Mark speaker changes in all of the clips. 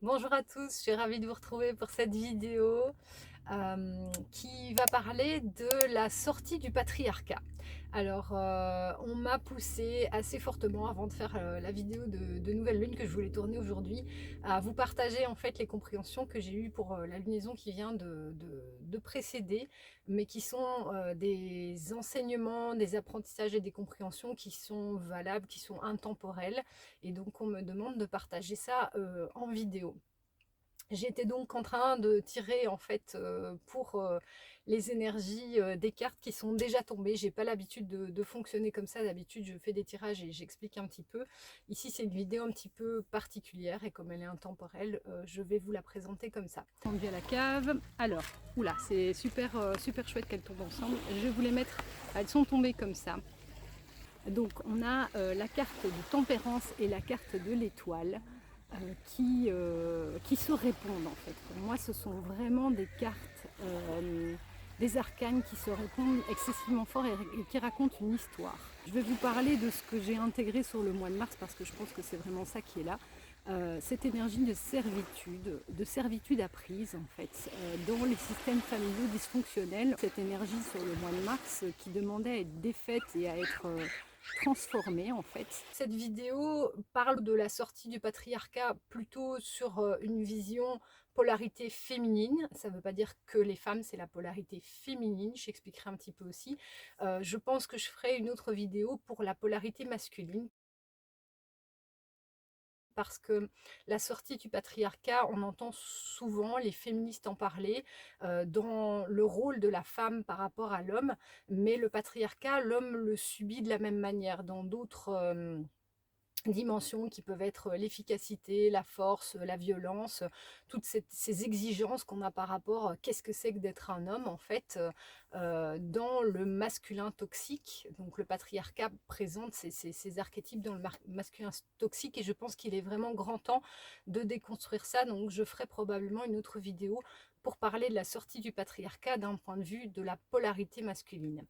Speaker 1: Bonjour à tous, je suis ravie de vous retrouver pour cette vidéo qui va parler de la sortie du patriarcat. Alors, on m'a poussé assez fortement avant de faire la vidéo de Nouvelle Lune que je voulais tourner aujourd'hui, à vous partager en fait les compréhensions que j'ai eues pour la lunaison qui vient de précéder, mais qui sont des enseignements, des apprentissages et des compréhensions qui sont valables, qui sont intemporels. Et donc, on me demande de partager ça en vidéo. J'étais donc en train de tirer en fait pour les énergies des cartes qui sont déjà tombées. J'ai pas l'habitude de fonctionner comme ça. D'habitude, je fais des tirages et j'explique un petit peu. Ici, c'est une vidéo un petit peu particulière et comme elle est intemporelle, je vais vous la présenter comme ça. Rendu à la cave. Alors, oula, c'est super, super chouette qu'elles tombent ensemble. Je vais vous les mettre. Elles sont tombées comme ça. Donc, on a la carte de tempérance et la carte de l'étoile qui se répondent en fait. Pour moi, ce sont vraiment des cartes, des arcanes qui se répondent excessivement fort et qui racontent une histoire. Je vais vous parler de ce que j'ai intégré sur le mois de mars parce que je pense que c'est vraiment ça qui est là. Cette énergie de servitude apprise en fait, dans les systèmes familiaux dysfonctionnels. Cette énergie sur le mois de mars qui demandait à être défaite et à être transformée en fait. Cette vidéo parle de la sortie du patriarcat plutôt sur une vision polarité féminine. Ça ne veut pas dire que les femmes, c'est la polarité féminine. J'expliquerai un petit peu aussi. Je pense que je ferai une autre vidéo pour la polarité masculine parce que la sortie du patriarcat, on entend souvent les féministes en parler dans le rôle de la femme par rapport à l'homme, mais le patriarcat, l'homme le subit de la même manière dans d'autres dimensions qui peuvent être l'efficacité, la force, la violence, toutes ces exigences qu'on a par rapport qu'est-ce que c'est que d'être un homme en fait dans le masculin toxique. Donc le patriarcat présente ces archétypes dans le masculin toxique et je pense qu'il est vraiment grand temps de déconstruire ça. Donc je ferai probablement une autre vidéo pour parler de la sortie du patriarcat d'un point de vue de la polarité masculine.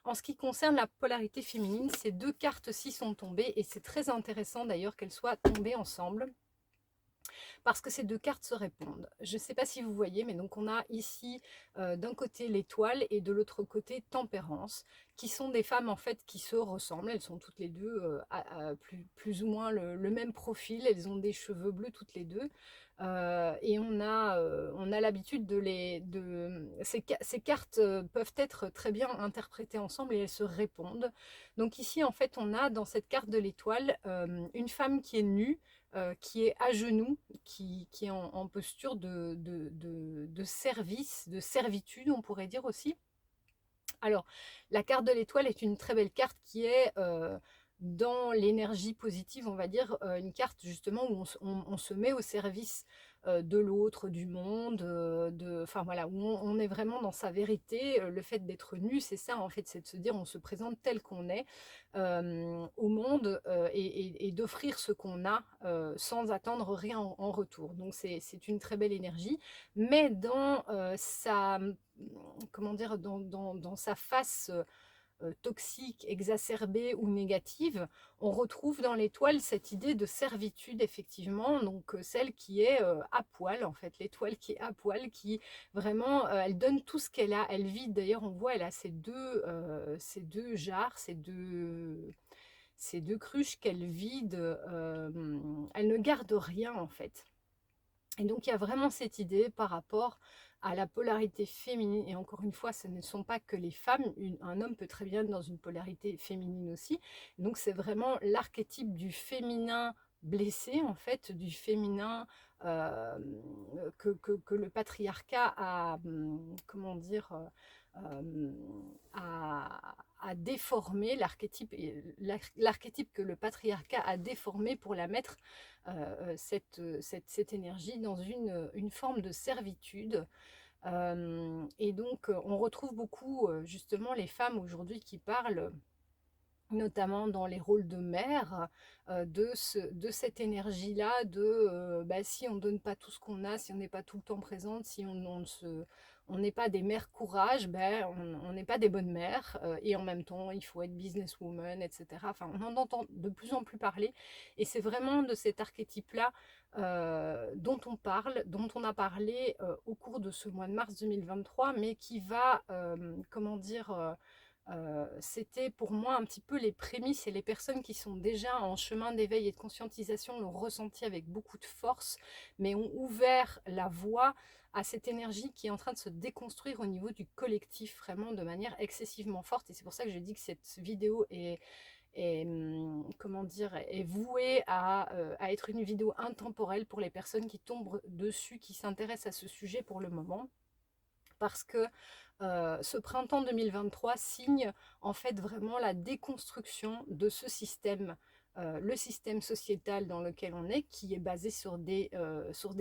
Speaker 1: En ce qui concerne la polarité féminine, ces deux cartes-ci sont tombées et c'est très intéressant d'ailleurs qu'elles soient tombées ensemble parce que ces deux cartes se répondent. Je ne sais pas si vous voyez, mais donc on a ici d'un côté l'étoile et de l'autre côté tempérance, qui sont des femmes en fait qui se ressemblent. Elles sont toutes les deux plus ou moins le même profil. Elles ont des cheveux bleus toutes les deux. Et on a l'habitude ces cartes peuvent être très bien interprétées ensemble et elles se répondent. Donc ici en fait on a dans cette carte de l'étoile une femme qui est nue, qui est à genoux, qui est en posture de service, de servitude, on pourrait dire aussi. Alors, la carte de l'étoile est une très belle carte qui est dans l'énergie positive, on va dire, une carte justement où on se met au service de l'autre, du monde, enfin voilà, où on est vraiment dans sa vérité. Le fait d'être nu, c'est ça en fait, c'est de se dire on se présente tel qu'on est au monde et d'offrir ce qu'on a sans attendre rien en retour. Donc c'est une très belle énergie, mais dans comment dire, dans sa face toxique, exacerbée ou négative, on retrouve dans l'étoile cette idée de servitude, effectivement, donc celle qui est à poil, en fait, l'étoile qui est à poil, qui vraiment, elle donne tout ce qu'elle a, elle vide, d'ailleurs, on voit, elle a ces deux jarres, ces deux cruches qu'elle vide, elle ne garde rien, en fait. Et donc, il y a vraiment cette idée par rapport à la polarité féminine. Et encore une fois, ce ne sont pas que les femmes. Un homme peut très bien être dans une polarité féminine aussi. Donc, c'est vraiment l'archétype du féminin blessé, en fait, du féminin euh, que le patriarcat a, comment dire, euh, a déformé, l'archétype que le patriarcat a déformé pour la mettre cette énergie dans une forme de servitude. Et donc, on retrouve beaucoup justement les femmes aujourd'hui qui parlent notamment dans les rôles de mère, de cette énergie-là bah, si on ne donne pas tout ce qu'on a, si on n'est pas tout le temps présente, si on n'est pas des mères courage, ben, on n'est pas des bonnes mères, et en même temps, il faut être businesswoman, etc. Enfin, on en entend de plus en plus parler, et c'est vraiment de cet archétype-là dont on parle, dont on a parlé au cours de ce mois de mars 2023, mais qui va, comment dire, c'était pour moi un petit peu les prémices, et les personnes qui sont déjà en chemin d'éveil et de conscientisation l'ont ressenti avec beaucoup de force, mais ont ouvert la voie à cette énergie qui est en train de se déconstruire au niveau du collectif, vraiment de manière excessivement forte. Et c'est pour ça que je dis que cette vidéo comment dire, est vouée à être une vidéo intemporelle pour les personnes qui tombent dessus, qui s'intéressent à ce sujet pour le moment, parce que ce printemps 2023 signe en fait vraiment la déconstruction de ce système, le système sociétal dans lequel on est, qui est basé sur des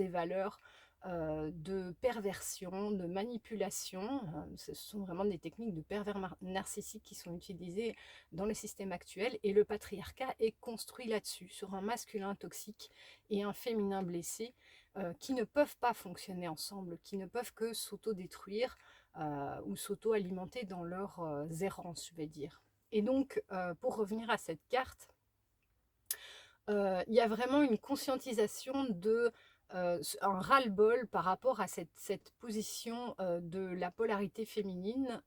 Speaker 1: valeurs de perversion, de manipulation. Ce sont vraiment des techniques de pervers narcissiques qui sont utilisées dans le système actuel, et le patriarcat est construit là-dessus, sur un masculin toxique et un féminin blessé, qui ne peuvent pas fonctionner ensemble, qui ne peuvent que s'auto-détruire ou s'auto-alimenter dans leurs errances, je vais dire. Et donc, pour revenir à cette carte, il y a vraiment une conscientisation un ras-le-bol par rapport à cette position de la polarité féminine.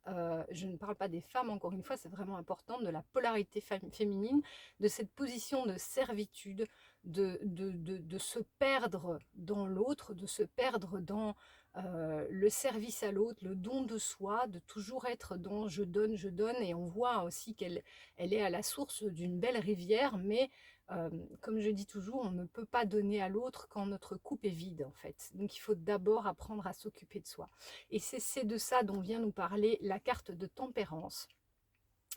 Speaker 1: Je ne parle pas des femmes, encore une fois, c'est vraiment important, de la polarité féminine, de cette position de servitude, de se perdre dans l'autre, de se perdre dans le service à l'autre, le don de soi, de toujours être dans je donne, et on voit aussi qu'elle est à la source d'une belle rivière, mais comme je dis toujours, on ne peut pas donner à l'autre quand notre coupe est vide, en fait. Donc il faut d'abord apprendre à s'occuper de soi. Et c'est de ça dont vient nous parler la carte de tempérance.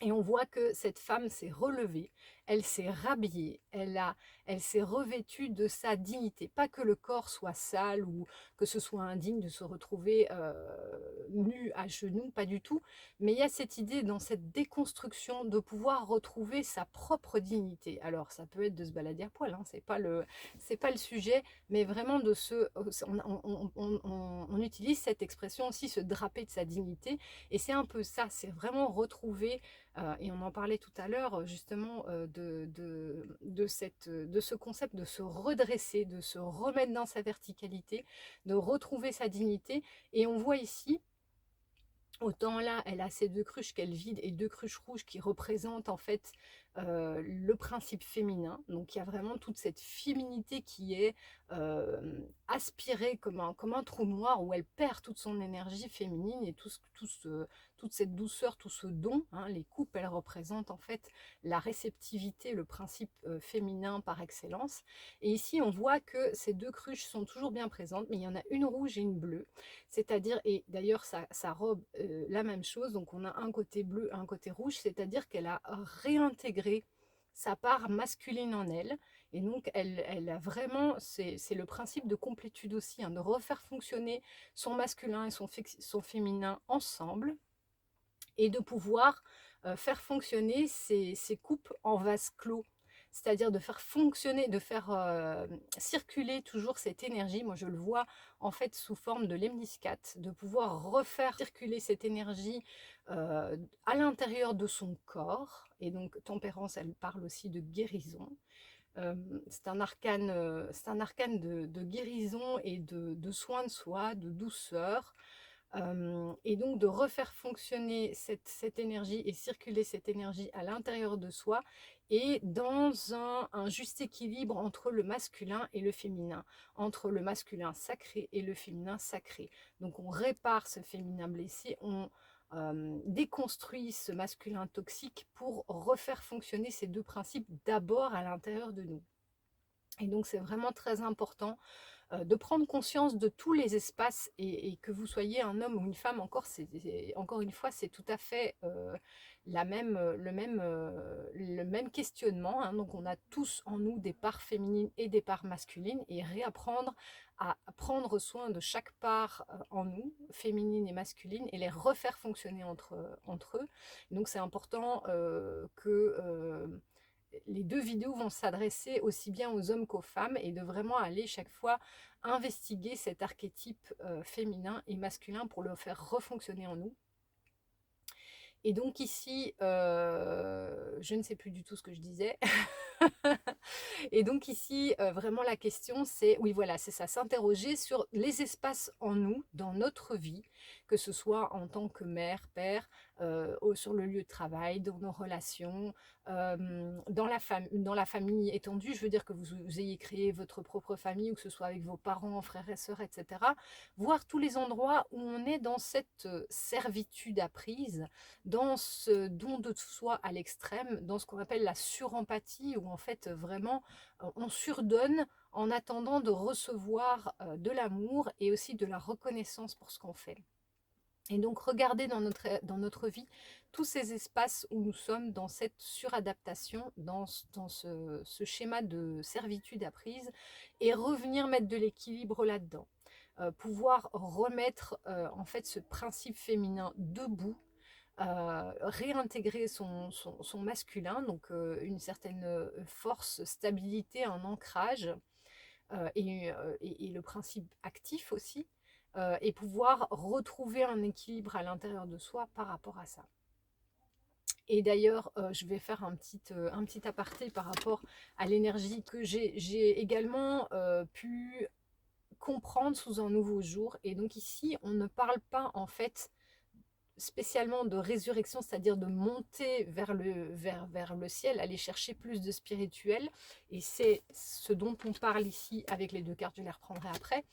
Speaker 1: Et on voit que cette femme s'est relevée, elle s'est rhabillée, elle s'est revêtue de sa dignité. Pas que le corps soit sale ou que ce soit indigne de se retrouver nu à genoux, pas du tout. Mais il y a cette idée dans cette déconstruction de pouvoir retrouver sa propre dignité. Alors ça peut être de se balader à poil, hein, c'est pas le sujet, mais vraiment on utilise cette expression aussi, se draper de sa dignité. Et c'est un peu ça, c'est vraiment retrouver et on en parlait tout à l'heure justement de ce concept de se redresser, de se remettre dans sa verticalité, de retrouver sa dignité. Et on voit ici, autant là, elle a ces deux cruches qu'elle vide, et deux cruches rouges qui représentent en fait le principe féminin. Donc il y a vraiment toute cette féminité qui est aspirée comme un trou noir, où elle perd toute son énergie féminine et toute cette douceur, tout ce don. Hein. Les coupes, elles représentent en fait la réceptivité, le principe féminin par excellence. Et ici, on voit que ces deux cruches sont toujours bien présentes, mais il y en a une rouge et une bleue. C'est-à-dire, et d'ailleurs sa robe, la même chose, donc on a un côté bleu, un côté rouge, c'est-à-dire qu'elle a réintégré sa part masculine en elle, et donc elle a vraiment, c'est le principe de complétude aussi, hein, de refaire fonctionner son masculin et son féminin ensemble, et de pouvoir faire fonctionner ces coupes en vase clos, c'est-à-dire de faire fonctionner, de faire circuler toujours cette énergie. Moi, je le vois en fait sous forme de lemniscate, de pouvoir refaire circuler cette énergie à l'intérieur de son corps. Et donc, tempérance, elle parle aussi de guérison. C'est un arcane, de guérison et de soin de soi, de douceur. Et donc de refaire fonctionner cette énergie et circuler cette énergie à l'intérieur de soi, et dans un juste équilibre entre le masculin et le féminin, entre le masculin sacré et le féminin sacré. Donc on répare ce féminin blessé, on déconstruit ce masculin toxique pour refaire fonctionner ces deux principes d'abord à l'intérieur de nous. Et donc c'est vraiment très important de prendre conscience de tous les espaces et que vous soyez un homme ou une femme, encore une fois, c'est tout à fait le même questionnement, hein. Donc on a tous en nous des parts féminines et des parts masculines et réapprendre à prendre soin de chaque part en nous, féminine et masculine, et les refaire fonctionner entre eux. Donc c'est important que les deux vidéos vont s'adresser aussi bien aux hommes qu'aux femmes et de vraiment aller chaque fois investiguer cet archétype féminin et masculin pour le faire refonctionner en nous. Et donc ici, je ne sais plus du tout ce que je disais. Et donc ici, vraiment la question c'est, oui voilà, c'est ça, s'interroger sur les espaces en nous, dans notre vie, que ce soit en tant que mère, père, sur le lieu de travail, dans nos relations, dans la famille étendue, je veux dire que vous ayez créé votre propre famille ou que ce soit avec vos parents, frères et sœurs, etc. Voir tous les endroits où on est dans cette servitude apprise, dans ce don de soi à l'extrême, dans ce qu'on appelle la surempathie, où en fait vraiment on surdonne en attendant de recevoir de l'amour et aussi de la reconnaissance pour ce qu'on fait. Et donc regarder dans notre vie tous ces espaces où nous sommes dans cette suradaptation, dans ce schéma de servitude apprise, et revenir mettre de l'équilibre là-dedans. Pouvoir remettre en fait ce principe féminin debout, réintégrer son masculin, donc une certaine force, stabilité, un ancrage, et le principe actif aussi, et pouvoir retrouver un équilibre à l'intérieur de soi par rapport à ça. Et d'ailleurs, je vais faire un petit aparté par rapport à l'énergie que j'ai également pu comprendre sous un nouveau jour. Et donc ici, on ne parle pas en fait spécialement de résurrection, c'est-à-dire de monter vers le ciel, aller chercher plus de spirituel. Et c'est ce dont on parle ici avec les deux cartes, je les reprendrai après.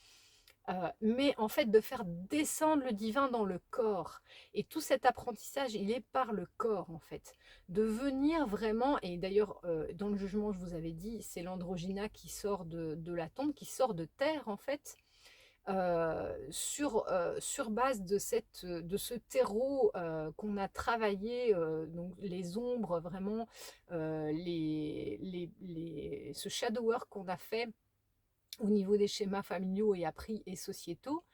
Speaker 1: Mais en fait de faire descendre le divin dans le corps. Et tout cet apprentissage, il est par le corps en fait. De venir vraiment, et d'ailleurs dans le jugement, je vous avais dit, c'est l'androgyna qui sort de la tombe, qui sort de terre en fait, sur base de ce terreau qu'on a travaillé, donc les ombres vraiment, ce shadow work qu'on a fait au niveau des schémas familiaux et appris et sociétaux,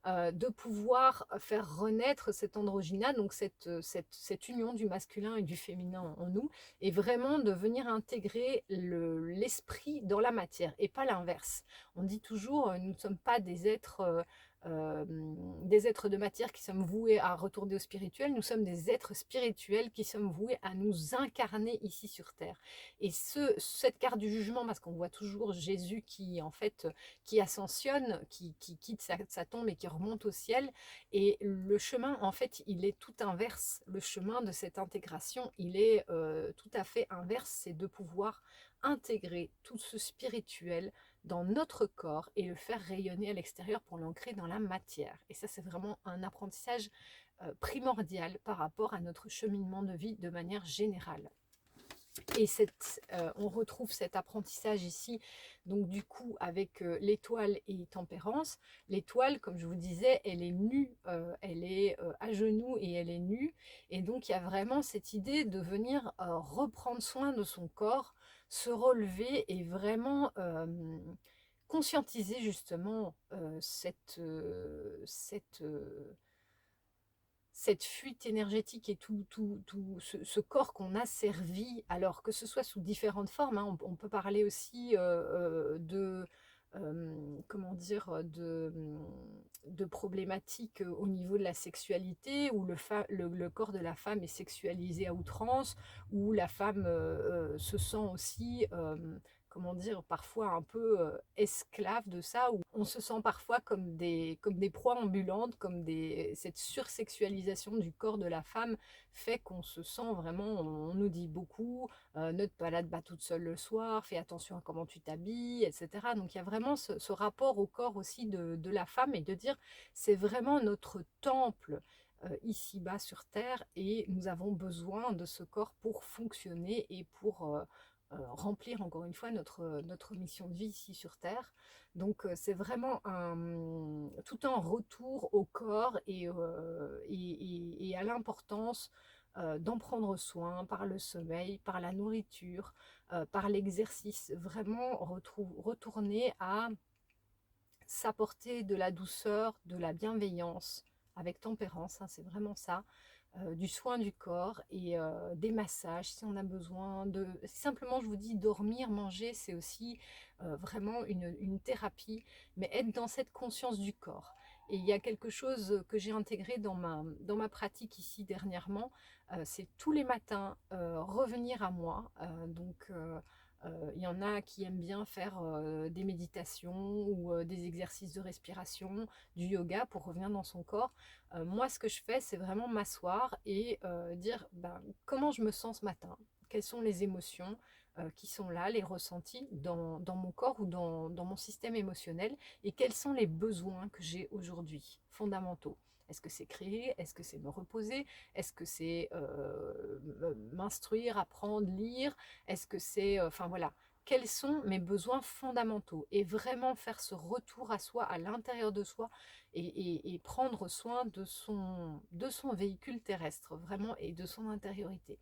Speaker 1: de pouvoir faire renaître cet androgyna, donc cette union du masculin et du féminin en nous, et vraiment de venir intégrer l'esprit dans la matière, et pas l'inverse. On dit toujours, nous ne sommes pas des êtres de matière qui sommes voués à retourner au spirituel, nous sommes des êtres spirituels qui sommes voués à nous incarner ici sur Terre. Et cette carte du jugement, parce qu'on voit toujours Jésus qui, en fait, qui ascensionne, qui quitte sa tombe et qui remonte au ciel. Et le chemin, en fait, il est tout inverse. Le chemin de cette intégration, il est tout à fait inverse. C'est de pouvoir intégrer tout ce spirituel dans notre corps et le faire rayonner à l'extérieur pour l'ancrer dans la matière. Et ça, c'est vraiment un apprentissage primordial par rapport à notre cheminement de vie de manière générale. Et on retrouve cet apprentissage ici, donc du coup avec l'étoile et tempérance. L'étoile, comme je vous disais, elle est nue, elle est à genoux et elle est nue. Et donc il y a vraiment cette idée de venir reprendre soin de son corps, se relever et vraiment conscientiser justement cette fuite énergétique et tout ce corps qu'on a servi, alors que ce soit sous différentes formes, hein. On peut parler aussi comment dire, de problématiques au niveau de la sexualité, où le corps de la femme est sexualisé à outrance, où la femme se sent aussi comment dire, parfois un peu esclave de ça, où on se sent parfois comme des proies ambulantes, cette sursexualisation du corps de la femme fait qu'on se sent vraiment, on nous dit beaucoup, ne te balade pas toute seule le soir, fais attention à comment tu t'habilles, etc. Donc il y a vraiment ce rapport au corps aussi de la femme, et de dire c'est vraiment notre temple ici-bas sur Terre, et nous avons besoin de ce corps pour fonctionner et pour remplir encore une fois notre mission de vie ici sur Terre. Donc c'est vraiment tout un retour au corps et à l'importance d'en prendre soin par le sommeil, par la nourriture, par l'exercice. Vraiment retourner à s'apporter de la douceur, de la bienveillance, avec tempérance, hein, c'est vraiment ça, du soin du corps et des massages si on a besoin de... Simplement, je vous dis, dormir, manger, c'est aussi vraiment une thérapie, mais être dans cette conscience du corps. Et il y a quelque chose que j'ai intégré dans ma pratique ici dernièrement, c'est tous les matins revenir à moi. Il y en a qui aiment bien faire des méditations ou des exercices de respiration, du yoga pour revenir dans son corps. Moi, ce que je fais, c'est vraiment m'asseoir et dire ben, comment je me sens ce matin, quelles sont les émotions qui sont là, les ressentis dans mon corps ou dans mon système émotionnel et quels sont les besoins que j'ai aujourd'hui, fondamentaux. Est-ce que c'est créer? Est-ce que c'est me reposer? Est-ce que c'est m'instruire, apprendre, lire? Est-ce que c'est... Enfin voilà, quels sont mes besoins fondamentaux? Et vraiment faire ce retour à soi, à l'intérieur de soi, et prendre soin de son véhicule terrestre, vraiment, et de son intériorité.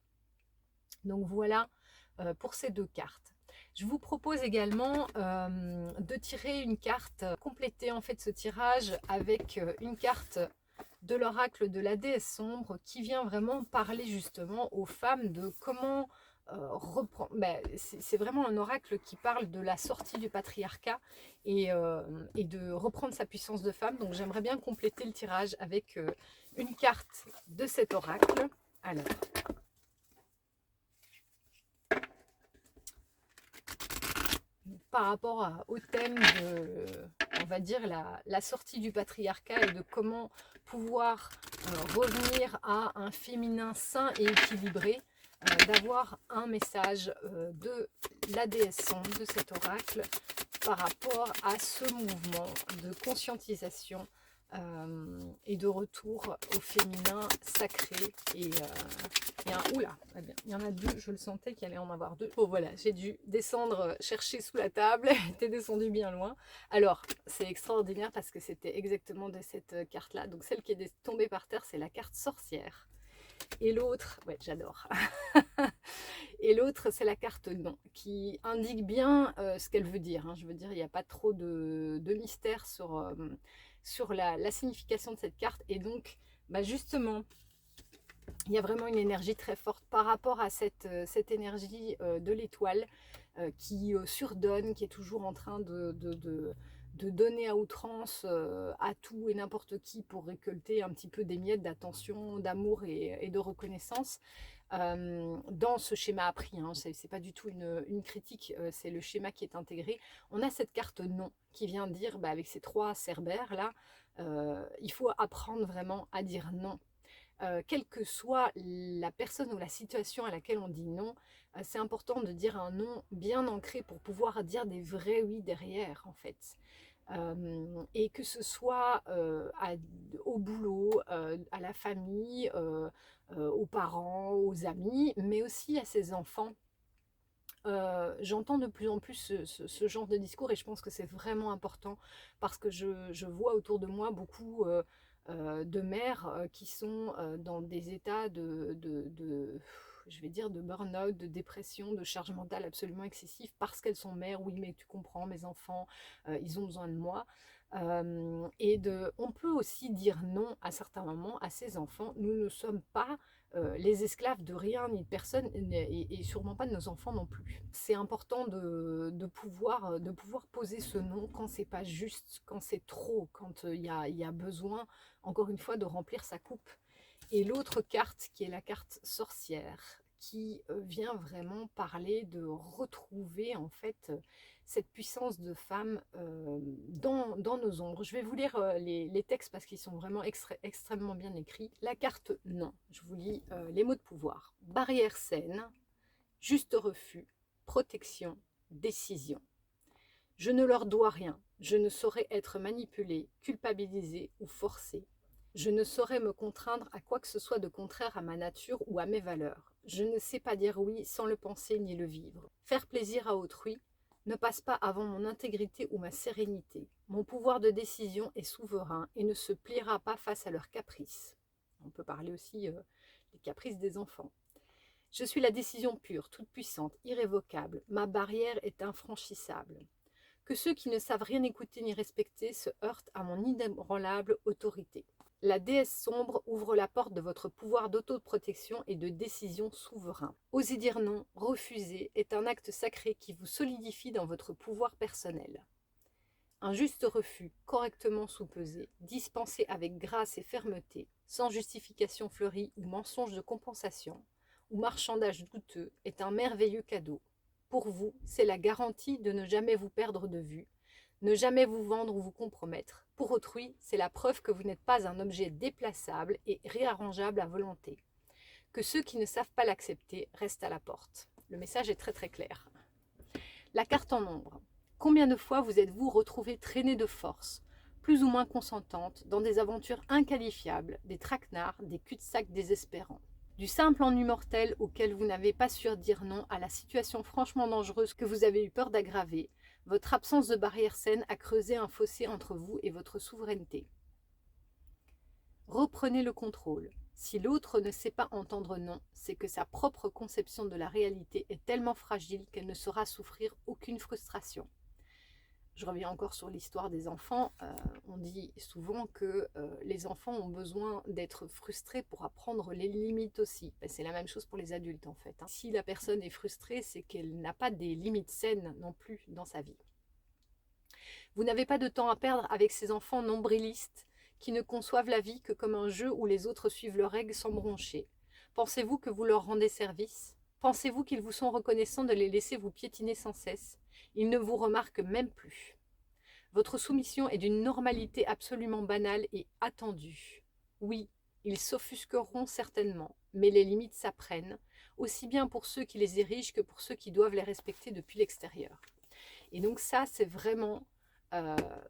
Speaker 1: Donc voilà pour ces deux cartes. Je vous propose également de tirer une carte, compléter en fait ce tirage avec une carte de l'oracle de la déesse sombre qui vient vraiment parler justement aux femmes de comment reprendre. Ben, c'est vraiment un oracle qui parle de la sortie du patriarcat et de reprendre sa puissance de femme. Donc j'aimerais bien compléter le tirage avec une carte de cet oracle. Alors, par rapport au thème de, on va dire, la sortie du patriarcat et de comment pouvoir revenir à un féminin sain et équilibré, d'avoir un message de la déesse sombre, de cet oracle, par rapport à ce mouvement de conscientisation et de retour au féminin sacré oula, eh bien, il y en a deux, je le sentais qu'il allait en avoir deux. Oh voilà, j'ai dû descendre chercher sous la table, t'es descendu bien loin. Alors, c'est extraordinaire parce que c'était exactement de cette carte-là. Donc celle qui est tombée par terre, c'est la carte sorcière. Et l'autre, ouais, j'adore. Et l'autre, c'est la carte non, qui indique bien ce qu'elle veut dire, hein. Je veux dire, il n'y a pas trop de mystère sur la signification de cette carte. Et donc, bah justement, il y a vraiment une énergie très forte par rapport à cette énergie de l'étoile qui surdonne, qui est toujours en train de donner à outrance à tout et n'importe qui pour récolter un petit peu des miettes d'attention, d'amour et de reconnaissance. Dans ce schéma appris, hein, c'est pas du tout une critique, c'est le schéma qui est intégré. On a cette carte non qui vient dire, bah, avec ces trois cerbères là, il faut apprendre vraiment à dire non. Quelle que soit la personne ou la situation à laquelle on dit non, c'est important de dire un non bien ancré pour pouvoir dire des vrais oui derrière en fait. Et que ce soit au boulot, à la famille, aux parents, aux amis, mais aussi à ses enfants. J'entends de plus en plus ce genre de discours et je pense que c'est vraiment important parce que je vois autour de moi beaucoup de mères qui sont dans des états je vais dire, de burn-out, de dépression, de charge mentale absolument excessive parce qu'elles sont mères. Oui, mais tu comprends, mes enfants, ils ont besoin de moi. On peut aussi dire non à certains moments à ses enfants. Nous ne sommes pas les esclaves de rien ni de personne et sûrement pas de nos enfants non plus. C'est important de pouvoir poser ce non quand c'est pas juste, quand c'est trop, quand il y a besoin, encore une fois, de remplir sa coupe. Et l'autre carte qui est la carte sorcière qui vient vraiment parler de retrouver en fait cette puissance de femme dans nos ombres. Je vais vous lire les textes parce qu'ils sont vraiment extrêmement bien écrits. La carte non, je vous lis les mots de pouvoir. Barrière saine, juste refus, protection, décision. Je ne leur dois rien, je ne saurais être manipulée, culpabilisée ou forcée. Je ne saurais me contraindre à quoi que ce soit de contraire à ma nature ou à mes valeurs. Je ne sais pas dire oui sans le penser ni le vivre. Faire plaisir à autrui ne passe pas avant mon intégrité ou ma sérénité. Mon pouvoir de décision est souverain et ne se pliera pas face à leurs caprices. On peut parler aussi des caprices des enfants. Je suis la décision pure, toute puissante, irrévocable. Ma barrière est infranchissable. Que ceux qui ne savent rien écouter ni respecter se heurtent à mon inébranlable autorité. La déesse sombre ouvre la porte de votre pouvoir d'autoprotection et de décision souverain. Oser dire non, refuser, est un acte sacré qui vous solidifie dans votre pouvoir personnel. Un juste refus, correctement soupesé, dispensé avec grâce et fermeté, sans justification fleurie ou mensonge de compensation, ou marchandage douteux, est un merveilleux cadeau. Pour vous, c'est la garantie de ne jamais vous perdre de vue, ne jamais vous vendre ou vous compromettre. Pour autrui, c'est la preuve que vous n'êtes pas un objet déplaçable et réarrangeable à volonté. Que ceux qui ne savent pas l'accepter restent à la porte. Le message est très très clair. La carte en ombre. Combien de fois vous êtes-vous retrouvé traîné de force, plus ou moins consentante, dans des aventures inqualifiables, des traquenards, des cul-de-sac désespérants? Du simple ennui mortel auquel vous n'avez pas su dire non à la situation franchement dangereuse que vous avez eu peur d'aggraver, votre absence de barrière saine a creusé un fossé entre vous et votre souveraineté. Reprenez le contrôle. Si l'autre ne sait pas entendre non, c'est que sa propre conception de la réalité est tellement fragile qu'elle ne saura souffrir aucune frustration. Je reviens encore sur l'histoire des enfants. On dit souvent que les enfants ont besoin d'être frustrés pour apprendre les limites aussi. Ben, c'est la même chose pour les adultes en fait. Si la personne est frustrée, c'est qu'elle n'a pas des limites saines non plus dans sa vie. Vous n'avez pas de temps à perdre avec ces enfants nombrilistes qui ne conçoivent la vie que comme un jeu où les autres suivent leurs règles sans broncher. Pensez-vous que vous leur rendez service? Pensez-vous qu'ils vous sont reconnaissants de les laisser vous piétiner sans cesse? Ils ne vous remarquent même plus. Votre soumission est d'une normalité absolument banale et attendue. Oui, ils s'offusqueront certainement, mais les limites s'apprennent, aussi bien pour ceux qui les érigent que pour ceux qui doivent les respecter depuis l'extérieur. Et donc ça, c'est vraiment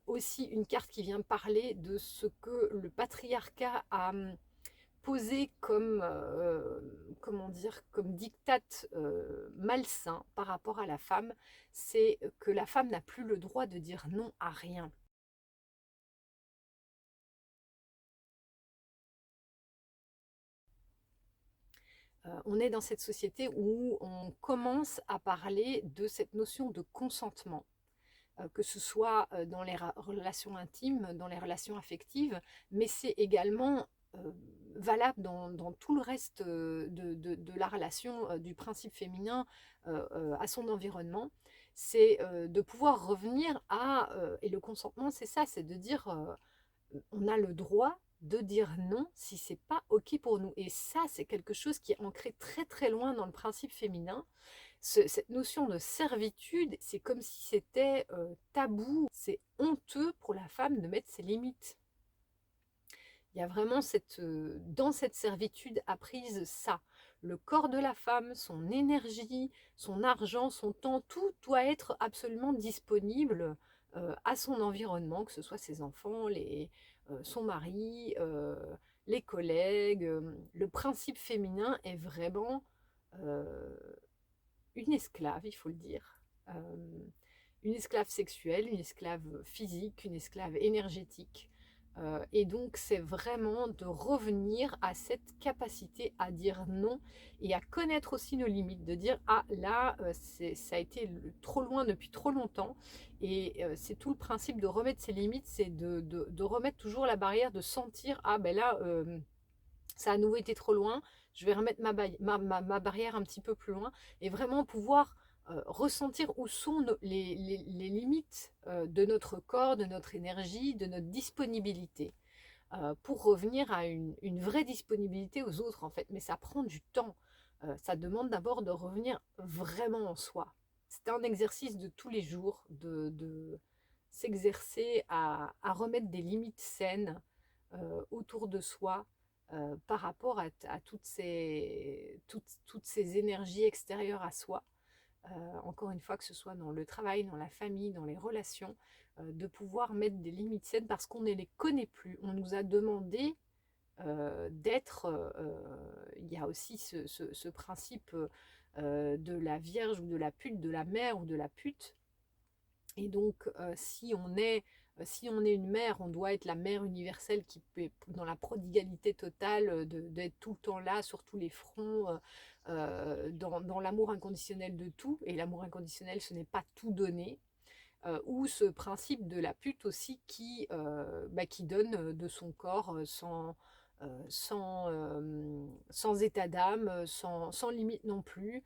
Speaker 1: aussi une carte qui vient parler de ce que le patriarcat a posé comme, comment dire, comme diktat malsain par rapport à la femme, c'est que la femme n'a plus le droit de dire non à rien. On est dans cette société où on commence à parler de cette notion de consentement, que ce soit dans les relations intimes, dans les relations affectives, mais c'est également valable dans tout le reste de la relation du principe féminin à son environnement. C'est de pouvoir revenir à, et le consentement c'est ça, c'est de dire on a le droit de dire non si c'est pas ok pour nous. Et ça, c'est quelque chose qui est ancré très très loin dans le principe féminin. Cette notion de servitude, c'est comme si c'était tabou. C'est honteux pour la femme de mettre ses limites. Il y a vraiment dans cette servitude apprise ça. Le corps de la femme, son énergie, son argent, son temps, tout doit être absolument disponible à son environnement, que ce soit ses enfants, son mari, les collègues. Le principe féminin est vraiment euh, une esclave, il faut le dire. Une esclave sexuelle, une esclave physique, une esclave énergétique. Et donc, c'est vraiment de revenir à cette capacité à dire non et à connaître aussi nos limites, de dire ah là, ça a été trop loin depuis trop longtemps. Et c'est tout le principe de remettre ses limites, c'est de remettre toujours la barrière, de sentir ah ben là, ça a à nouveau été trop loin, je vais remettre ma barrière un petit peu plus loin et vraiment pouvoir ressentir où sont les limites de notre corps, de notre énergie, de notre disponibilité, pour revenir à une vraie disponibilité aux autres en fait. Mais ça prend du temps. Ça demande d'abord de revenir vraiment en soi. C'est un exercice de tous les jours, de s'exercer à remettre des limites saines autour de soi, par rapport à toutes ces énergies extérieures à soi. Encore une fois, que ce soit dans le travail, dans la famille, dans les relations, de pouvoir mettre des limites saines parce qu'on ne les connaît plus. On nous a demandé d'être, il y a aussi ce principe de la vierge ou de la pute, de la mère ou de la pute. Et donc, si on est une mère, on doit être la mère universelle qui peut, dans la prodigalité totale, d'être tout le temps là, sur tous les fronts, dans l'amour inconditionnel de tout. Et l'amour inconditionnel, ce n'est pas tout donner. Ou ce principe de la pute aussi qui donne de son corps sans état d'âme, sans limite non plus,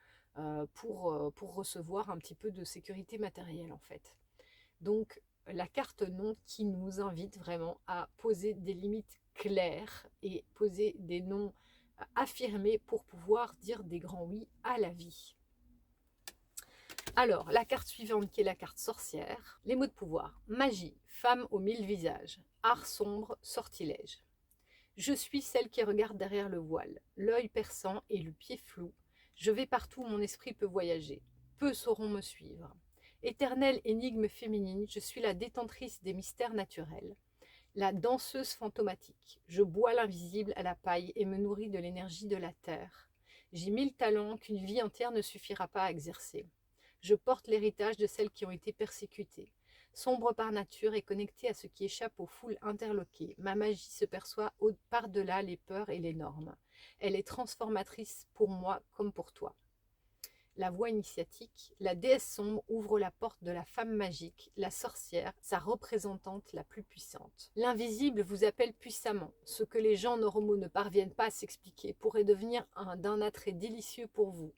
Speaker 1: pour recevoir un petit peu de sécurité matérielle en fait. Donc la carte non qui nous invite vraiment à poser des limites claires et poser des noms affirmés pour pouvoir dire des grands oui à la vie. Alors, la carte suivante qui est la carte sorcière. Les mots de pouvoir. Magie, femme aux 1000 visages. Art sombre, sortilège. Je suis celle qui regarde derrière le voile, l'œil perçant et le pied flou. Je vais partout où mon esprit peut voyager. Peu sauront me suivre. Éternelle énigme féminine, je suis la détentrice des mystères naturels. La danseuse fantomatique. Je bois l'invisible à la paille et me nourris de l'énergie de la terre. J'ai 1000 talents qu'une vie entière ne suffira pas à exercer. Je porte l'héritage de celles qui ont été persécutées. Sombre par nature et connectée à ce qui échappe aux foules interloquées, ma magie se perçoit par-delà les peurs et les normes. Elle est transformatrice pour moi comme pour toi. La voie initiatique, la déesse sombre ouvre la porte de la femme magique, la sorcière, sa représentante la plus puissante. L'invisible vous appelle puissamment. Ce que les gens normaux ne parviennent pas à s'expliquer pourrait devenir d'un attrait délicieux pour vous.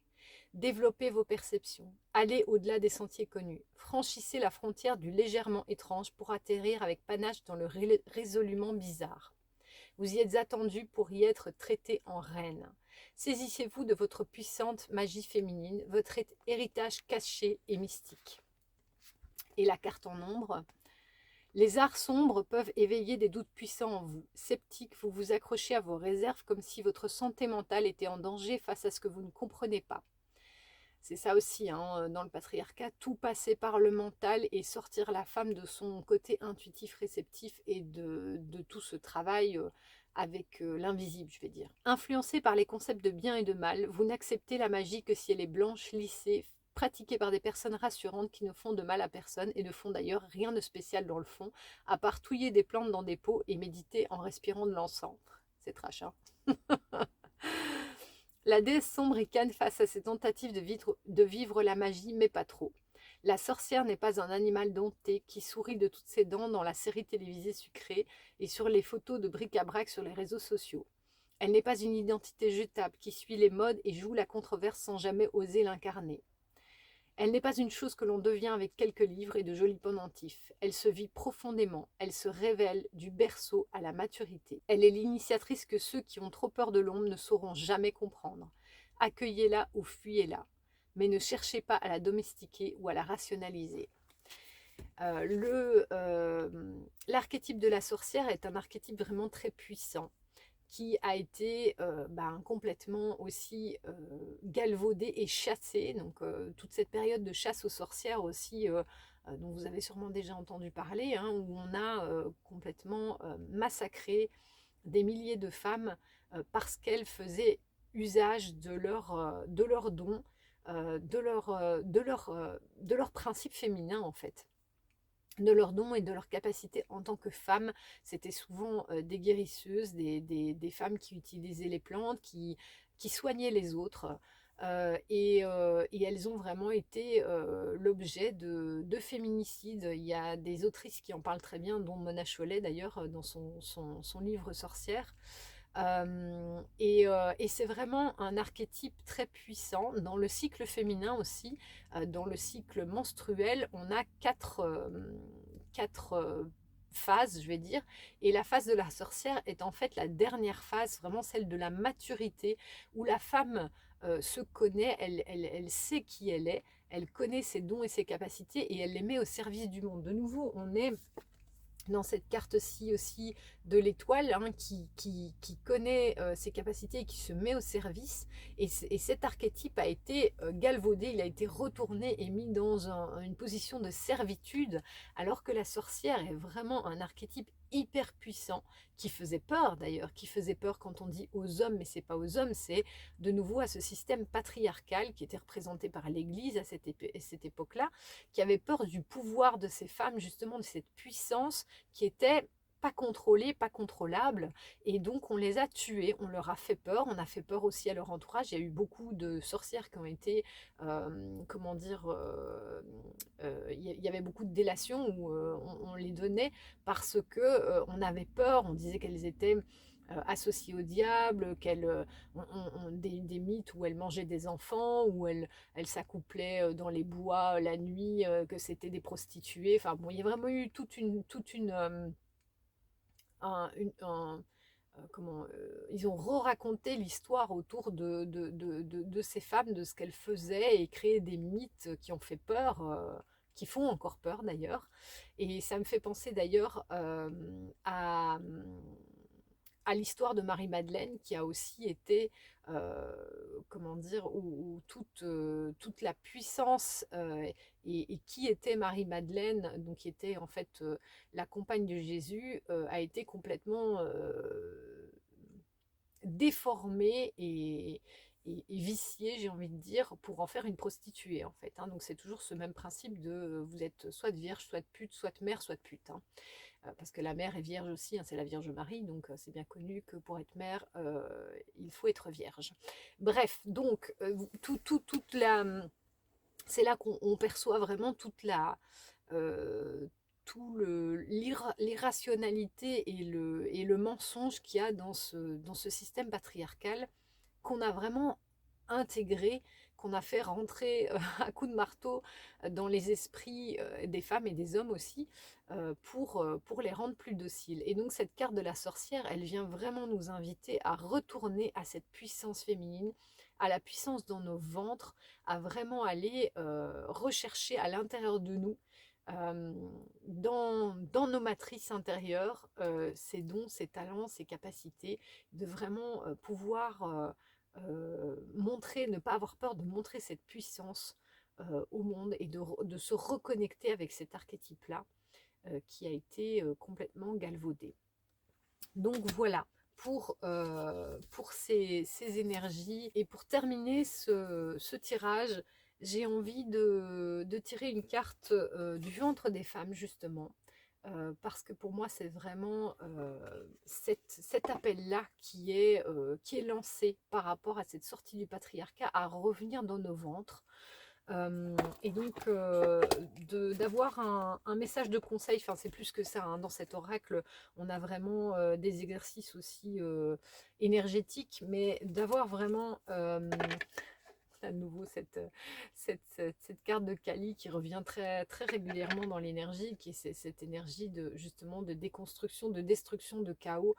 Speaker 1: Développez vos perceptions, allez au-delà des sentiers connus, franchissez la frontière du légèrement étrange pour atterrir avec panache dans le résolument bizarre. Vous y êtes attendu pour y être traité en reine. Saisissez-vous de votre puissante magie féminine, votre héritage caché et mystique. Et la carte en ombre. Les arts sombres peuvent éveiller des doutes puissants en vous. Sceptique, vous vous accrochez à vos réserves comme si votre santé mentale était en danger face à ce que vous ne comprenez pas. C'est ça aussi, hein, dans le patriarcat, tout passer par le mental et sortir la femme de son côté intuitif, réceptif et de tout ce travail avec l'invisible, je vais dire. Influencé par les concepts de bien et de mal, vous n'acceptez la magie que si elle est blanche, lissée, pratiquée par des personnes rassurantes qui ne font de mal à personne et ne font d'ailleurs rien de spécial dans le fond, à part touiller des plantes dans des pots et méditer en respirant de l'encens. C'est trash, hein. La déesse sombre ricane face à ses tentatives de vivre la magie, mais pas trop. La sorcière n'est pas un animal dompté qui sourit de toutes ses dents dans la série télévisée sucrée et sur les photos de bric-à-brac sur les réseaux sociaux. Elle n'est pas une identité jetable qui suit les modes et joue la controverse sans jamais oser l'incarner. Elle n'est pas une chose que l'on devient avec quelques livres et de jolis pendentifs. Elle se vit profondément, elle se révèle du berceau à la maturité. Elle est l'initiatrice que ceux qui ont trop peur de l'ombre ne sauront jamais comprendre. Accueillez-la ou fuyez-la, mais ne cherchez pas à la domestiquer ou à la rationaliser. L'archétype de la sorcière est un archétype vraiment très puissant, qui a été complètement aussi galvaudé et chassé. Donc toute cette période de chasse aux sorcières aussi, dont vous avez sûrement déjà entendu parler, hein, où on a complètement massacré des milliers de femmes parce qu'elles faisaient usage de leurs dons, de leurs principes féminins en fait, de leurs dons et de leurs capacités en tant que femmes. C'était souvent des guérisseuses, des femmes qui utilisaient les plantes, qui soignaient les autres. Et elles ont vraiment été l'objet de féminicides. Il y a des autrices qui en parlent très bien, dont Mona Chollet d'ailleurs, dans son livre Sorcière. Et c'est vraiment un archétype très puissant. Dans le cycle féminin aussi, dans le cycle menstruel, on a quatre phases, je vais dire. Et la phase de la sorcière est en fait la dernière phase, vraiment celle de la maturité, où la femme se connaît, elle sait qui elle connaît ses dons et ses capacités, et elle les met au service du monde. De nouveau, on est dans cette carte-ci aussi de l'étoile, hein, qui connaît ses capacités et qui se met au service. Et cet archétype a été galvaudé, il a été retourné et mis dans une position de servitude, alors que la sorcière est vraiment un archétype hyper puissant, qui faisait peur d'ailleurs, qui faisait peur quand on dit aux hommes, mais c'est pas aux hommes, c'est de nouveau à ce système patriarcal qui était représenté par l'Église à cette époque-là, qui avait peur du pouvoir de ces femmes, justement de cette puissance qui était pas contrôlée, pas contrôlable, et donc on les a tuées, on leur a fait peur, on a fait peur aussi à leur entourage. Il y a eu beaucoup de sorcières qui ont été, comment dire, il y avait beaucoup de délations où on les donnait parce que on avait peur, on disait qu'elles étaient associées au diable, des mythes où elles mangeaient des enfants, où elles s'accouplaient dans les bois la nuit, que c'était des prostituées. Enfin bon, il y a vraiment eu toute une un, une- un- comment, ils ont re-raconté l'histoire autour de ces femmes, de ce qu'elles faisaient et créé des mythes qui ont fait peur, qui font encore peur d'ailleurs. Et ça me fait penser d'ailleurs à l'histoire de Marie-Madeleine qui a aussi été, comment dire, où toute la puissance et qui était Marie-Madeleine, donc qui était en fait la compagne de Jésus, a été complètement déformée et viciée, j'ai envie de dire, pour en faire une prostituée en fait. Hein. Donc c'est toujours ce même principe de vous êtes soit de vierge, soit de pute, soit de mère, soit de pute. Hein. Parce que la mère est vierge aussi, hein, c'est la Vierge Marie, donc c'est bien connu que pour être mère, il faut être vierge. Bref, donc toute la, c'est là qu'on perçoit vraiment toute la, euh, tout l'irrationalité et le mensonge qu'il y a dans ce système patriarcal qu'on a vraiment intégré, qu'on a fait rentrer à coups de marteau dans les esprits des femmes et des hommes aussi, pour les rendre plus dociles. Et donc cette carte de la sorcière, elle vient vraiment nous inviter à retourner à cette puissance féminine, à la puissance dans nos ventres, à vraiment aller rechercher à l'intérieur de nous, euh, dans nos matrices intérieures, ces dons, ces talents, ces capacités, de vraiment pouvoir montrer, ne pas avoir peur de montrer cette puissance au monde et de se reconnecter avec cet archétype-là qui a été complètement galvaudé. Donc voilà pour ces énergies. Et pour terminer ce tirage, j'ai envie de tirer une carte du ventre des femmes, justement. Parce que pour moi, c'est vraiment cet appel-là qui est lancé par rapport à cette sortie du patriarcat à revenir dans nos ventres. Et donc, d'avoir un message de conseil, enfin c'est plus que ça, hein, dans cet oracle, on a vraiment des exercices aussi énergétiques, mais d'avoir vraiment à nouveau cette carte de Kali qui revient très, très régulièrement dans l'énergie, qui est cette énergie de, justement de déconstruction, de destruction, de chaos,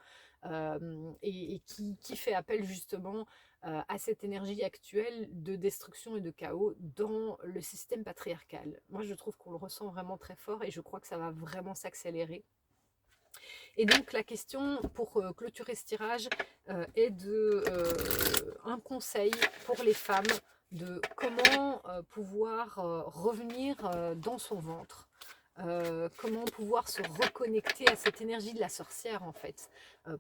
Speaker 1: et qui fait appel justement à cette énergie actuelle de destruction et de chaos dans le système patriarcal. Moi, je trouve qu'on le ressent vraiment très fort et je crois que ça va vraiment s'accélérer. Et donc la question pour clôturer ce tirage est un conseil pour les femmes de comment pouvoir revenir dans son ventre. Comment pouvoir se reconnecter à cette énergie de la sorcière en fait,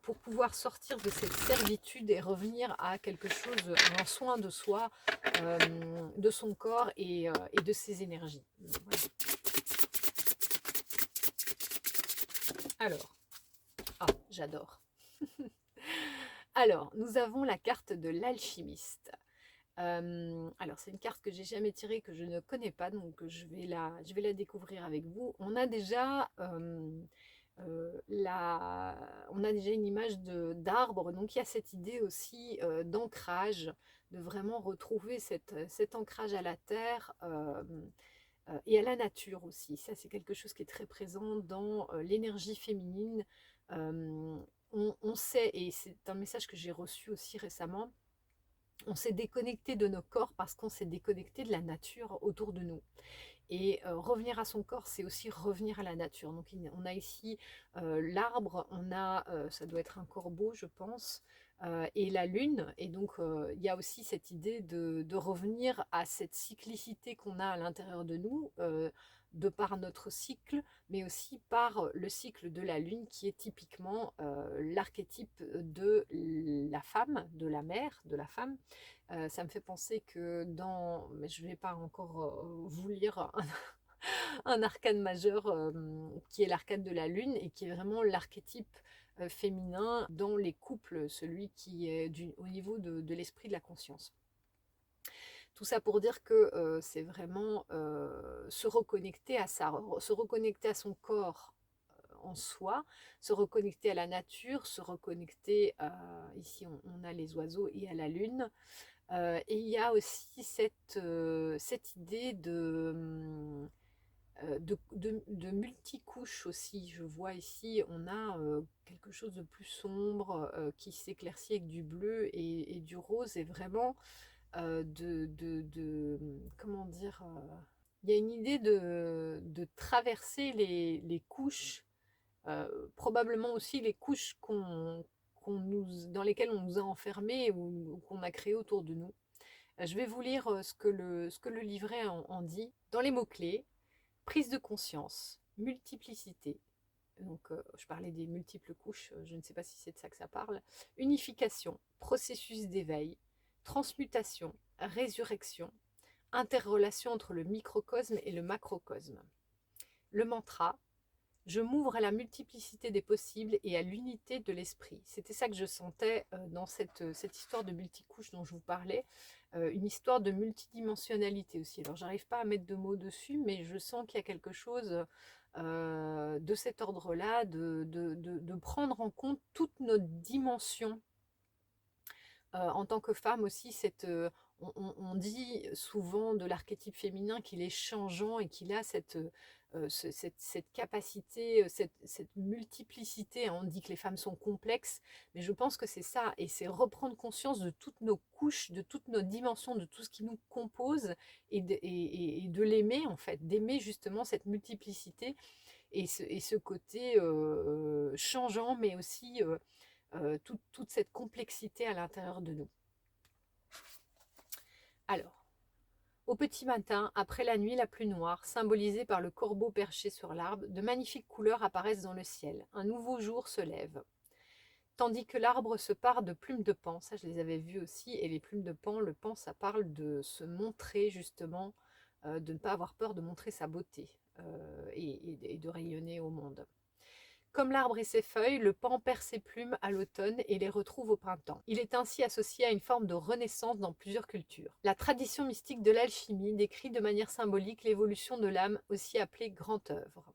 Speaker 1: pour pouvoir sortir de cette servitude et revenir à quelque chose, à un soin de soi, de son corps et de ses énergies. Voilà. Alors, j'adore. Alors, nous avons la carte de l'alchimiste. Alors, c'est une carte que j'ai jamais tirée, que je ne connais pas, donc je vais la découvrir avec vous. On a déjà une image d'arbre, donc il y a cette idée aussi d'ancrage, de vraiment retrouver cet ancrage à la terre et à la nature aussi. Ça, c'est quelque chose qui est très présent dans l'énergie féminine. Euh, on sait, et c'est un message que j'ai reçu aussi récemment, on s'est déconnecté de nos corps parce qu'on s'est déconnecté de la nature autour de nous. Et revenir à son corps, c'est aussi revenir à la nature. Donc on a ici l'arbre, ça doit être un corbeau, je pense, et la lune. Et donc il y a aussi cette idée de revenir à cette cyclicité qu'on a à l'intérieur de nous, de par notre cycle, mais aussi par le cycle de la lune qui est typiquement l'archétype de la femme, de la mère, de la femme. Ça me fait penser que mais je ne vais pas encore vous lire un arcane majeur qui est l'arcane de la lune et qui est vraiment l'archétype féminin dans les couples, celui qui est au niveau de l'esprit de la conscience. Tout ça pour dire que c'est vraiment se reconnecter à ça, se reconnecter à son corps en soi, se reconnecter à la nature, se reconnecter ici on a les oiseaux et à la lune. Et il y a aussi cette idée de multicouches aussi. Je vois ici, on a quelque chose de plus sombre qui s'éclaircit avec du bleu et du rose, et vraiment comment dire, il y a une idée de traverser les couches, probablement aussi les couches dans lesquelles on nous a enfermés ou qu'on a créées autour de nous. Je vais vous lire ce que le livret en dit. Dans les mots-clés, prise de conscience, multiplicité, donc je parlais des multiples couches, je ne sais pas si c'est de ça que ça parle, unification, processus d'éveil, transmutation, résurrection, interrelation entre le microcosme et le macrocosme. Le mantra, je m'ouvre à la multiplicité des possibles et à l'unité de l'esprit. C'était ça que je sentais dans cette histoire de multicouches dont je vous parlais, une histoire de multidimensionnalité aussi. Alors j'arrive pas à mettre de mots dessus, mais je sens qu'il y a quelque chose de cet ordre-là, de prendre en compte toute notre dimension en tant que femme aussi. On dit souvent de l'archétype féminin qu'il est changeant et qu'il a cette capacité, cette multiplicité. On dit que les femmes sont complexes, mais je pense que c'est ça, et c'est reprendre conscience de toutes nos couches, de toutes nos dimensions, de tout ce qui nous compose, et de l'aimer en fait, d'aimer justement cette multiplicité et ce côté changeant, mais aussi toute cette complexité à l'intérieur de nous. Alors, au petit matin, après la nuit la plus noire, symbolisée par le corbeau perché sur l'arbre, de magnifiques couleurs apparaissent dans le ciel. Un nouveau jour se lève. Tandis que l'arbre se pare de plumes de paon, ça je les avais vues aussi, et les plumes de paon, le paon ça parle de se montrer justement, de ne pas avoir peur de montrer sa beauté et de rayonner au monde. Comme l'arbre et ses feuilles, le paon perd ses plumes à l'automne et les retrouve au printemps. Il est ainsi associé à une forme de renaissance dans plusieurs cultures. La tradition mystique de l'alchimie décrit de manière symbolique l'évolution de l'âme, aussi appelée grande œuvre.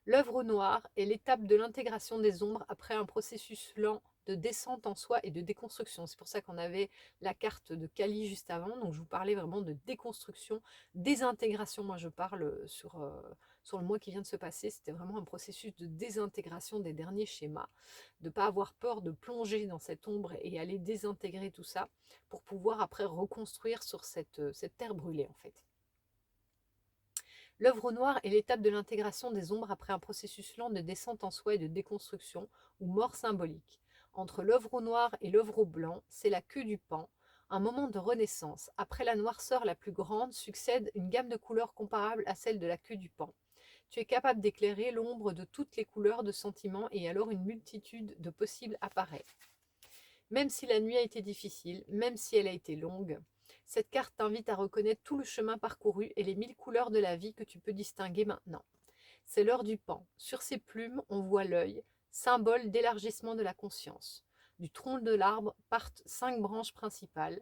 Speaker 1: L'œuvre au noir est l'étape de l'intégration des ombres après un processus lent de descente en soi et de déconstruction. C'est pour ça qu'on avait la carte de Kali juste avant. Donc je vous parlais vraiment de déconstruction, désintégration. Moi je parle sur le mois qui vient de se passer. C'était vraiment un processus de désintégration des derniers schémas, de ne pas avoir peur de plonger dans cette ombre et aller désintégrer tout ça pour pouvoir après reconstruire sur cette terre brûlée en fait. L'œuvre au noir est l'étape de l'intégration des ombres après un processus lent de descente en soi et de déconstruction, ou mort symbolique. Entre l'œuvre au noir et l'œuvre au blanc, c'est la queue du paon, un moment de renaissance. Après la noirceur la plus grande succède une gamme de couleurs comparable à celle de la queue du paon. Tu es capable d'éclairer l'ombre de toutes les couleurs de sentiments et alors une multitude de possibles apparaît. Même si la nuit a été difficile, même si elle a été longue, cette carte t'invite à reconnaître tout le chemin parcouru et les 1000 couleurs de la vie que tu peux distinguer maintenant. C'est l'heure du paon. Sur ses plumes, on voit l'œil, symbole d'élargissement de la conscience. Du tronc de l'arbre partent 5 branches principales.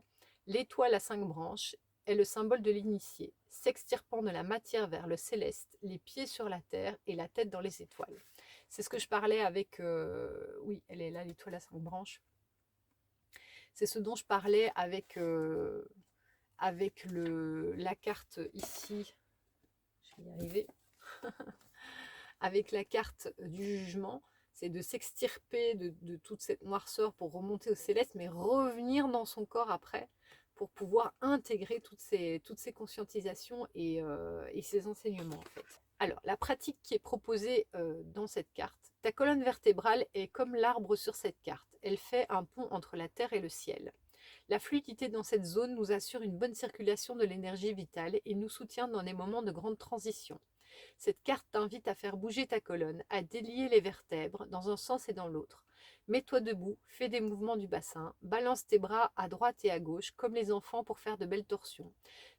Speaker 1: L'étoile à 5 branches est le symbole de l'initié, s'extirpant de la matière vers le céleste, les pieds sur la terre et la tête dans les étoiles. C'est ce que je parlais avec... oui, elle est là, l'étoile à 5 branches. C'est ce dont je parlais avec la carte ici, je vais y arriver, avec la carte du jugement, c'est de s'extirper de toute cette noirceur pour remonter au céleste, mais revenir dans son corps après, pour pouvoir intégrer toutes ces conscientisations et ces enseignements en fait. Alors, la pratique qui est proposée dans cette carte, ta colonne vertébrale est comme l'arbre sur cette carte. Elle fait un pont entre la terre et le ciel. La fluidité dans cette zone nous assure une bonne circulation de l'énergie vitale et nous soutient dans des moments de grande transition. Cette carte t'invite à faire bouger ta colonne, à délier les vertèbres dans un sens et dans l'autre. Mets-toi debout, fais des mouvements du bassin, balance tes bras à droite et à gauche comme les enfants pour faire de belles torsions.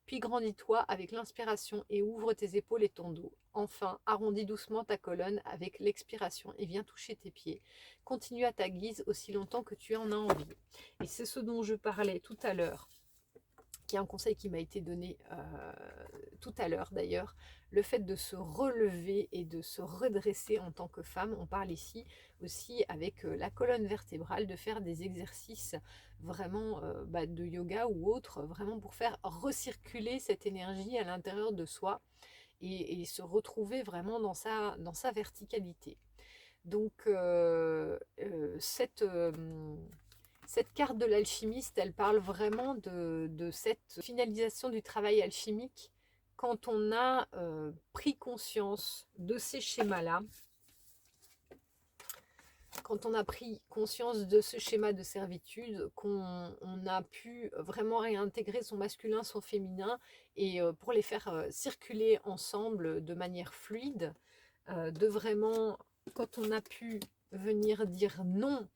Speaker 1: Puis grandis-toi avec l'inspiration et ouvre tes épaules et ton dos. Enfin, arrondis doucement ta colonne avec l'expiration et viens toucher tes pieds. Continue à ta guise aussi longtemps que tu en as envie. Et c'est ce dont je parlais tout à l'heure, qui est un conseil qui m'a été donné tout à l'heure d'ailleurs, le fait de se relever et de se redresser en tant que femme. On parle ici aussi avec la colonne vertébrale, de faire des exercices vraiment de yoga ou autre, vraiment pour faire recirculer cette énergie à l'intérieur de soi et se retrouver vraiment dans sa verticalité. Donc cette carte de l'alchimiste, elle parle vraiment de cette finalisation du travail alchimique quand on a pris conscience de ces schémas-là, quand on a pris conscience de ce schéma de servitude, qu'on a pu vraiment réintégrer son masculin, son féminin, et pour les faire circuler ensemble de manière fluide, de vraiment, quand on a pu venir dire non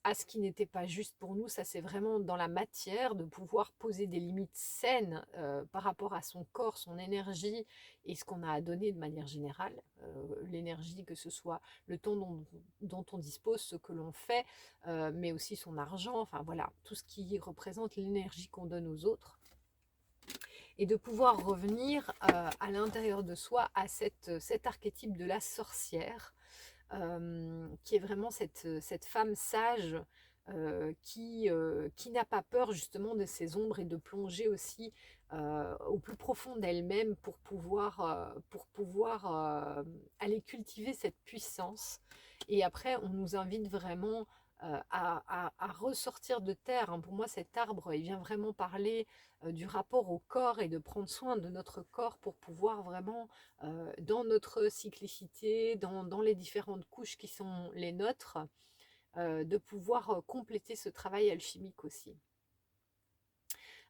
Speaker 1: à ce qui n'était pas juste pour nous, ça c'est vraiment dans la matière, de pouvoir poser des limites saines par rapport à son corps, son énergie et ce qu'on a à donner de manière générale. L'énergie, que ce soit le temps dont on dispose, ce que l'on fait, mais aussi son argent, enfin voilà, tout ce qui représente l'énergie qu'on donne aux autres. Et de pouvoir revenir à l'intérieur de soi à cet archétype de la sorcière, qui est vraiment cette femme sage qui n'a pas peur justement de ses ombres et de plonger aussi au plus profond d'elle-même pour pouvoir aller cultiver cette puissance. Et après, on nous invite vraiment à ressortir de terre, hein. Pour moi, cet arbre, il vient vraiment parler du rapport au corps et de prendre soin de notre corps pour pouvoir vraiment dans notre cyclicité, dans les différentes couches qui sont les nôtres, de pouvoir compléter ce travail alchimique aussi.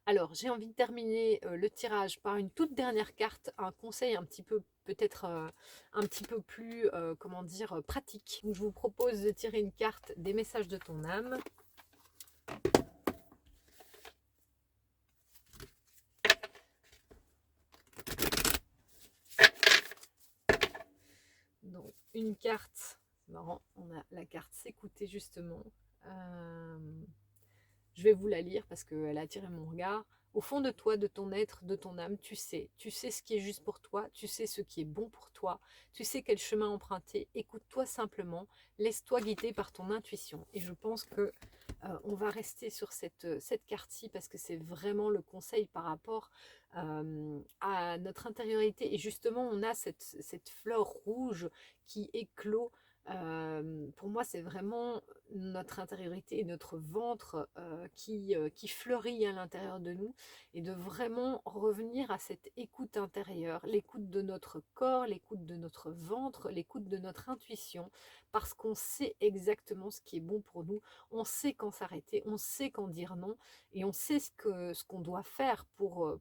Speaker 1: Alors, j'ai envie de terminer le tirage par une toute dernière carte, un conseil un petit peu peut-être un petit peu plus, comment dire, pratique. Donc, je vous propose de tirer une carte des messages de ton âme. Donc, une carte, c'est marrant, on a la carte s'écouter justement. Je vais vous la lire parce qu'elle a attiré mon regard. Au fond de toi, de ton être, de ton âme, tu sais ce qui est juste pour toi, tu sais ce qui est bon pour toi, tu sais quel chemin emprunter. Écoute-toi simplement, laisse-toi guider par ton intuition. Et je pense que on va rester sur cette carte-ci parce que c'est vraiment le conseil par rapport à notre intériorité. Et justement, on a cette fleur rouge qui éclot. Pour moi, c'est vraiment notre intériorité et notre ventre qui fleurit à l'intérieur de nous, et de vraiment revenir à cette écoute intérieure, l'écoute de notre corps, l'écoute de notre ventre, l'écoute de notre intuition, parce qu'on sait exactement ce qui est bon pour nous, on sait quand s'arrêter, on sait quand dire non, et on sait ce qu'on doit faire pour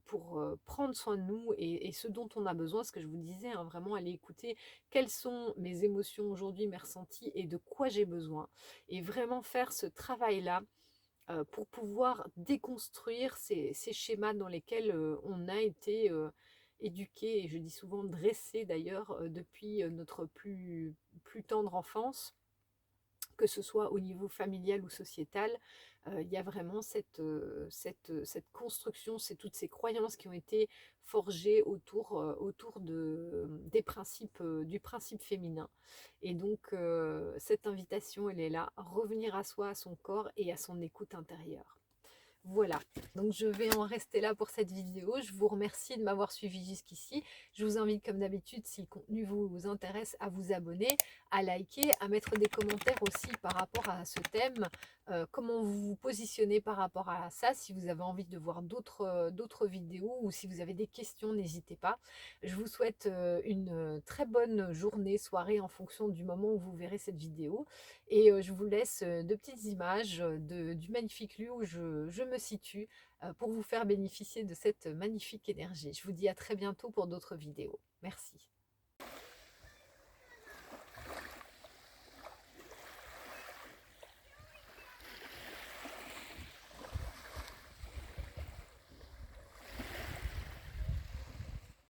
Speaker 1: prendre soin de nous et ce dont on a besoin, ce que je vous disais, hein, vraiment aller écouter quelles sont mes émotions aujourd'hui, mes ressentis et de quoi j'ai besoin. Et vraiment faire ce travail-là pour pouvoir déconstruire ces schémas dans lesquels on a été éduqué, et je dis souvent dressé d'ailleurs, depuis notre plus tendre enfance, que ce soit au niveau familial ou sociétal. Il y a vraiment cette construction, c'est toutes ces croyances qui ont été forgées autour des principes, du principe féminin. Et donc, cette invitation, elle est là, revenir à soi, à son corps et à son écoute intérieure. Voilà, donc je vais en rester là pour cette vidéo. Je vous remercie de m'avoir suivi jusqu'ici. Je vous invite comme d'habitude, si le contenu vous intéresse, à vous abonner, à liker, à mettre des commentaires aussi par rapport à ce thème, comment vous vous positionnez par rapport à ça. Si vous avez envie de voir d'autres vidéos ou si vous avez des questions, n'hésitez pas. Je vous souhaite une très bonne journée, soirée en fonction du moment où vous verrez cette vidéo. Et je vous laisse de petites images du magnifique lieu où je me situe pour vous faire bénéficier de cette magnifique énergie. Je vous dis à très bientôt pour d'autres vidéos. Merci.